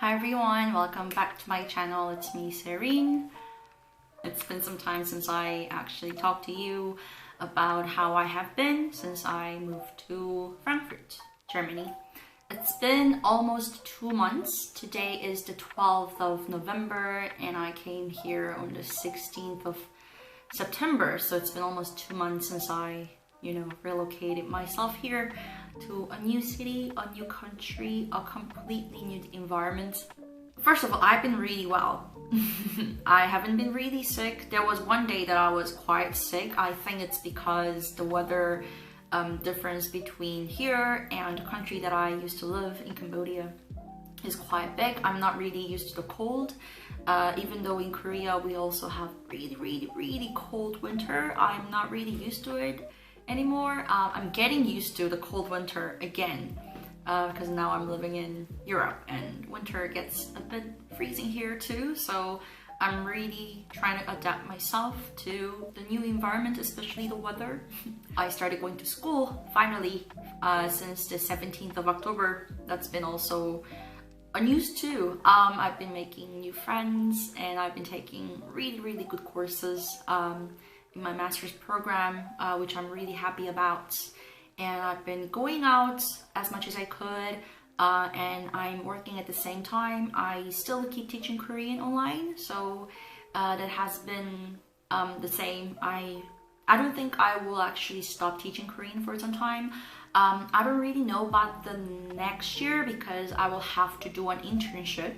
Hi everyone, welcome back to my channel. It's me, Serin. It's been some time since I actually talked to you about how I have been since I moved to Frankfurt, Germany. It's been almost 2 months. Today is the 12th of November and I came here on the 16th of September. So it's been almost 2 months since I, relocated myself here to a new city, a new country, a completely new environment. First of all, I've been really well. I haven't been really sick. There was one day that I was quite sick. I think it's because the weather difference between here and the country that I used to live in, Cambodia, is quite big. I'm not really used to the cold. Even though in Korea we also have really cold winter, I'm not really used to it anymore. I'm getting used to the cold winter again because now I'm living in Europe and winter gets a bit freezing here too. So I'm really trying to adapt myself to the new environment, especially the weather. I started going to school finally since the 17th of October. That's been also a news too. I've been making new friends and I've been taking really good courses in my master's program, which I'm really happy about. And I've been going out as much as I could, and I'm working at the same time. I still keep teaching Korean online, so that has been the same. I don't think I will actually stop teaching Korean for some time. I don't really know about the next year because I will have to do an internship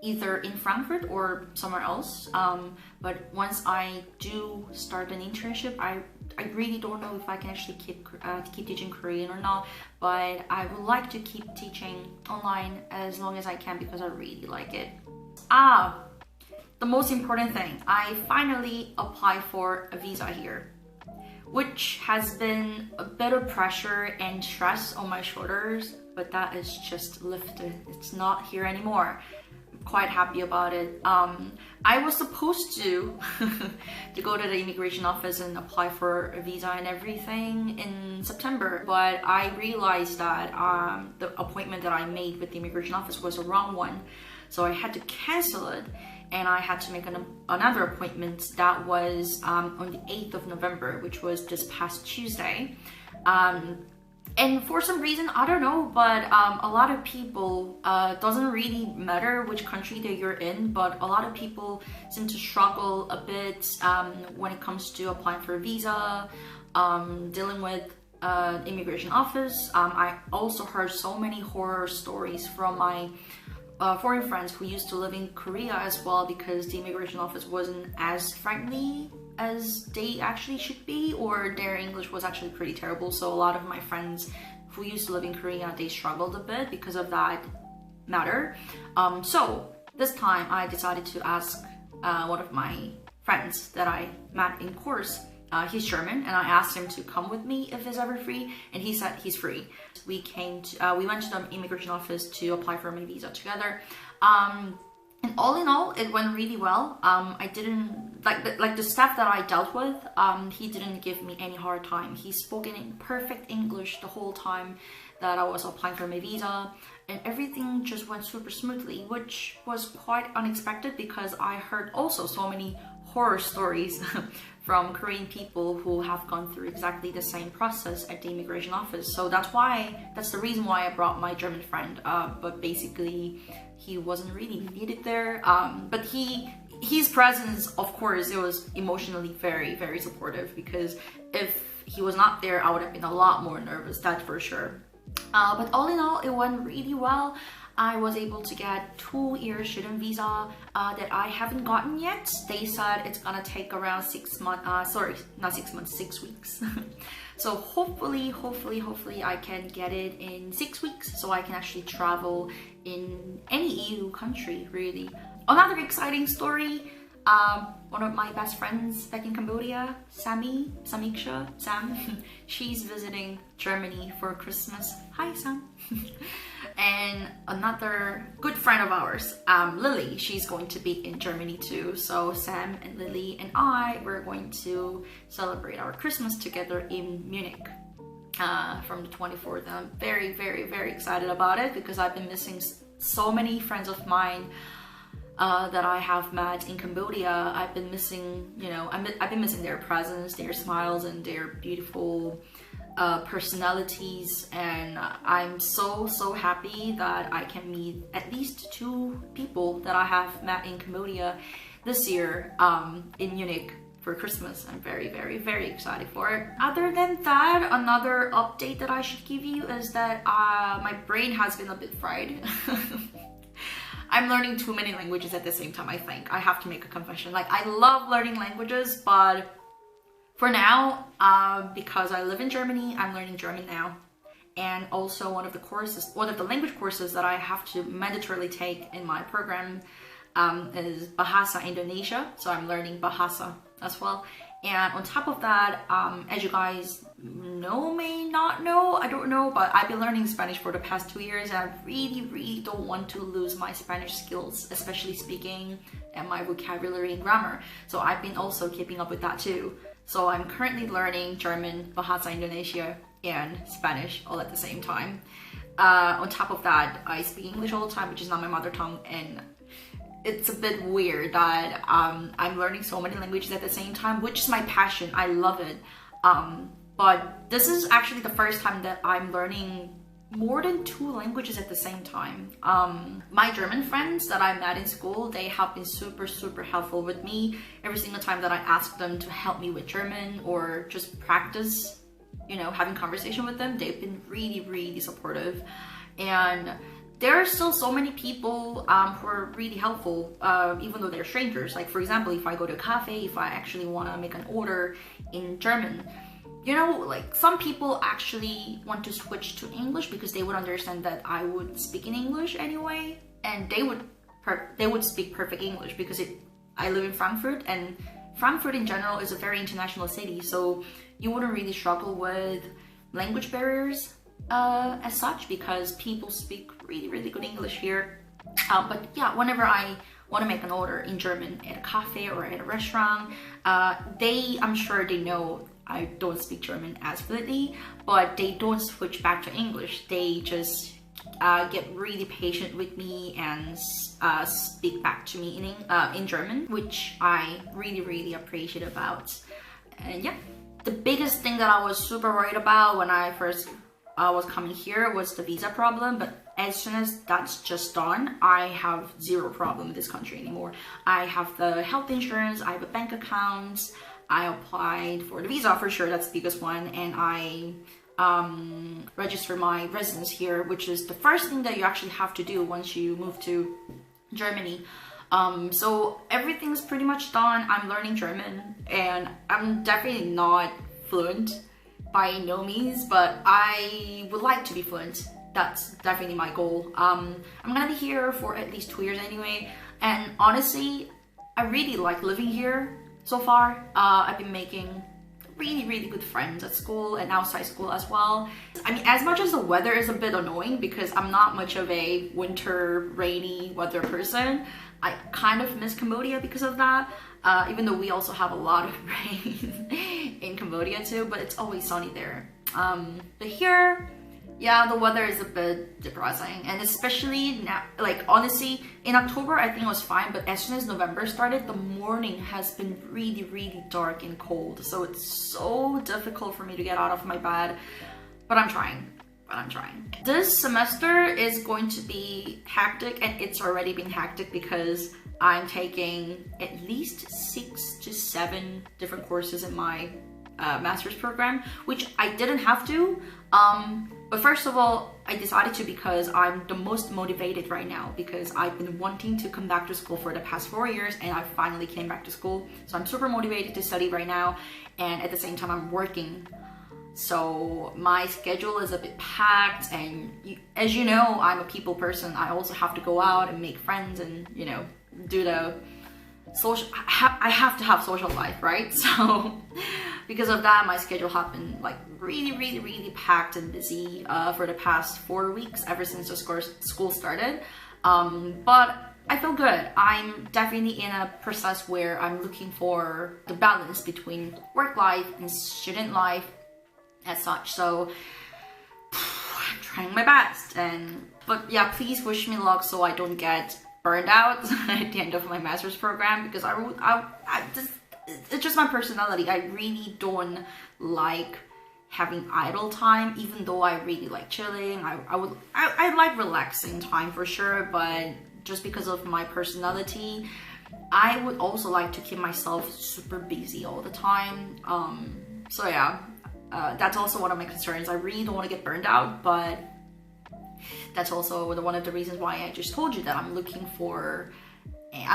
either in Frankfurt or somewhere else. But once I do start an internship, I really don't know if I can actually keep teaching Korean or not, but I would like to keep teaching online as long as I can because I really like it. The most important thing, I finally applied for a visa here, which has been a bit of pressure and stress on my shoulders, but that is just lifted. It's not here anymore. I'm quite happy about it. I was supposed to go to the immigration office and apply for a visa and everything in September, but I realized that the appointment that I made with the immigration office was a wrong one, so I had to cancel it. And I had to make another appointment that was on the 8th of November, which was this past Tuesday. And for some reason, I don't know, but a lot of people, doesn't really matter which country that you're in, but a lot of people seem to struggle a bit when it comes to applying for a visa, dealing with immigration office. I also heard so many horror stories from my foreign friends who used to live in Korea as well, because the immigration office wasn't as friendly as they actually should be, or their English was actually pretty terrible. So a lot of my friends who used to live in Korea, they struggled a bit because of that matter. So this time I decided to ask one of my friends that I met in course. He's German, and I asked him to come with me if he's ever free, and he said he's free. We went to the immigration office to apply for my visa together. And all in all, it went really well. I didn't like the staff that I dealt with. He didn't give me any hard time. He spoke in perfect English the whole time that I was applying for my visa, and everything just went super smoothly, which was quite unexpected because I heard also so many horror stories from Korean people who have gone through exactly the same process at the immigration office. So that's the reason why I brought my German friend. But basically, he wasn't really needed there. But his presence, of course, it was emotionally very supportive, because if he was not there, I would have been a lot more nervous, that's for sure. But all in all, it went really well. I was able to get 2-year student visa that I haven't gotten yet. They said it's gonna take around 6 months, sorry, not 6 months, 6 weeks. So hopefully I can get it in 6 weeks so I can actually travel in any EU country, really. Another exciting story, one of my best friends back in Cambodia, Sam, she's visiting Germany for Christmas. Hi, Sam. And another good friend of ours, Lily, she's going to be in Germany too. So Sam and Lily and I, we're going to celebrate our Christmas together in Munich. from the 24th, and I'm very, very, very excited about it because I've been missing so many friends of mine that I have met in Cambodia. I've been missing, you know, I've been missing their presence, their smiles, and their beautiful personalities, and I'm so happy that I can meet at least 2 people that I have met in Cambodia this year in Munich for Christmas. I'm very, very, very excited for it. Other than that, another update that I should give you is that my brain has been a bit fried. I'm learning too many languages at the same time, I think. I have to make a confession. Like, I love learning languages, but for now, because I live in Germany, I'm learning German now. And also one of the language courses that I have to mandatorily take in my program is Bahasa Indonesia. So I'm learning Bahasa as well. And on top of that, as you guys know, may not know, I don't know, but I've been learning Spanish for the past 2 years, and I really don't want to lose my Spanish skills, especially speaking and my vocabulary and grammar. So I've been also keeping up with that too. So I'm currently learning German, Bahasa Indonesia, and Spanish all at the same time. On top of that, I speak English all the time, which is not my mother tongue, and it's a bit weird that I'm learning so many languages at the same time, which is my passion. I love it. But this is actually the first time that I'm learning more than 2 languages at the same time. My German friends that I met in school, they have been super helpful with me every single time that I ask them to help me with German or just practice, you know, having conversation with them. They've been really supportive, and there are still so many people who are really helpful, even though they're strangers. Like, for example, if I go to a cafe, if I actually want to make an order in German, you know, like, some people actually want to switch to English because they would understand that I would speak in English anyway, and they would speak perfect English because I live in Frankfurt, and Frankfurt in general is a very international city, so you wouldn't really struggle with language barriers as such, because people speak really good English here. But yeah, whenever I want to make an order in German at a cafe or at a restaurant, I'm sure they know I don't speak German as fluently, but they don't switch back to English. They just get really patient with me and speak back to me in German, which I really appreciate about. And yeah, the biggest thing that I was super worried about when I first was coming here was the visa problem, but as soon as that's just done, I have 0 problem in this country anymore. I have the health insurance, I have a bank account, I applied for the visa for sure, that's the biggest one, and I registered my residence here, which is the first thing that you actually have to do once you move to Germany. So everything's pretty much done. I'm learning German, and I'm definitely not fluent by no means, but I would like to be fluent. That's definitely my goal. I'm gonna be here for at least 2 years anyway, and honestly, I really like living here so far. I've been making really good friends at school and outside school as well. I mean, as much as the weather is a bit annoying because I'm not much of a winter rainy weather person, I kind of miss Cambodia because of that. Even though we also have a lot of rain in Cambodia too, but it's always sunny there. But here, yeah, the weather is a bit depressing, and especially now, like, honestly, in October I think it was fine, but as soon as November started, the morning has been really dark and cold, so it's so difficult for me to get out of my bed, but I'm trying. This semester is going to be hectic, and it's already been hectic because I'm taking at least 6 to 7 different courses in my master's program, which I didn't have to. But first of all, I decided to because I'm the most motivated right now, because I've been wanting to come back to school for the past 4 years, and I finally came back to school. So I'm super motivated to study right now, and at the same time I'm working. So my schedule is a bit packed, and as you know, I'm a people person. I also have to go out and make friends and, you know, do the social, I have to have social life, right? So because of that, my schedule has been like really packed and busy for the past 4 weeks, ever since the school started. But I feel good. I'm definitely in a process where I'm looking for the balance between work life and student life as such. So I'm trying my best, but yeah, please wish me luck so I don't get burned out at the end of my master's program, because it's just my personality. I really don't like having idle time, even though I really like chilling. I like relaxing time for sure, but just because of my personality, I would also like to keep myself super busy all the time. So yeah, that's also one of my concerns. I really don't want to get burned out, but that's also one of the reasons why I just told you that I'm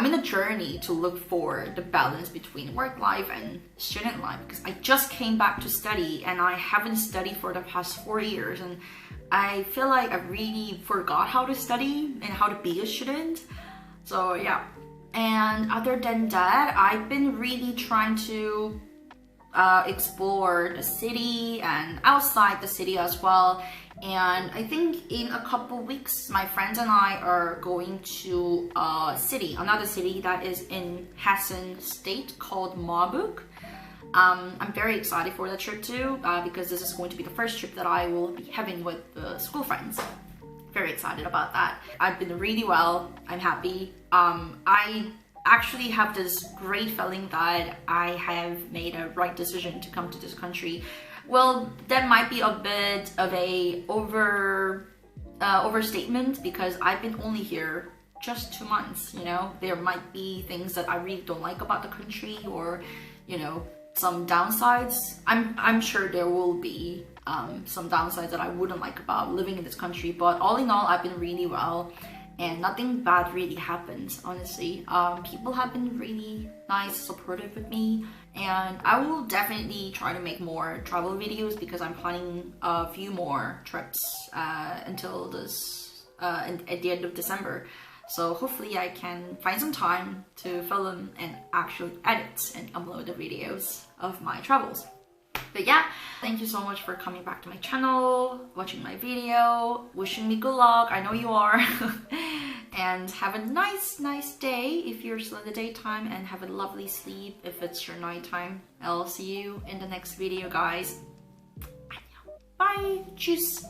in a journey to look for the balance between work life and student life, because I just came back to study and I haven't studied for the past 4 years, and I feel like I really forgot how to study and how to be a student. So yeah, and other than that, I've been really trying to explore the city and outside the city as well. And I think in a couple weeks, my friends and I are going to another city that is in Hessen state called Marburg. I'm very excited for that trip too, because this is going to be the first trip that I will be having with school friends. Very excited about that. I've been really well. I'm happy. I actually have this great feeling that I have made a right decision to come to this country. Well, that might be a bit of a overstatement, because I've been only here just 2 months, you know. There might be things that I really don't like about the country, or, you know, some downsides. I'm sure there will be some downsides that I wouldn't like about living in this country, but all in all, I've been really well. And nothing bad really happens, honestly. People have been really nice, supportive with me, and I will definitely try to make more travel videos, because I'm planning a few more trips until at the end of December. So hopefully I can find some time to film and actually edit and upload the videos of my travels. But yeah, thank you so much for coming back to my channel, watching my video, wishing me good luck. I know you are. And have a nice day if you're still in the daytime, and have a lovely sleep if it's your nighttime. I'll see you in the next video, guys. Bye. Tschüss.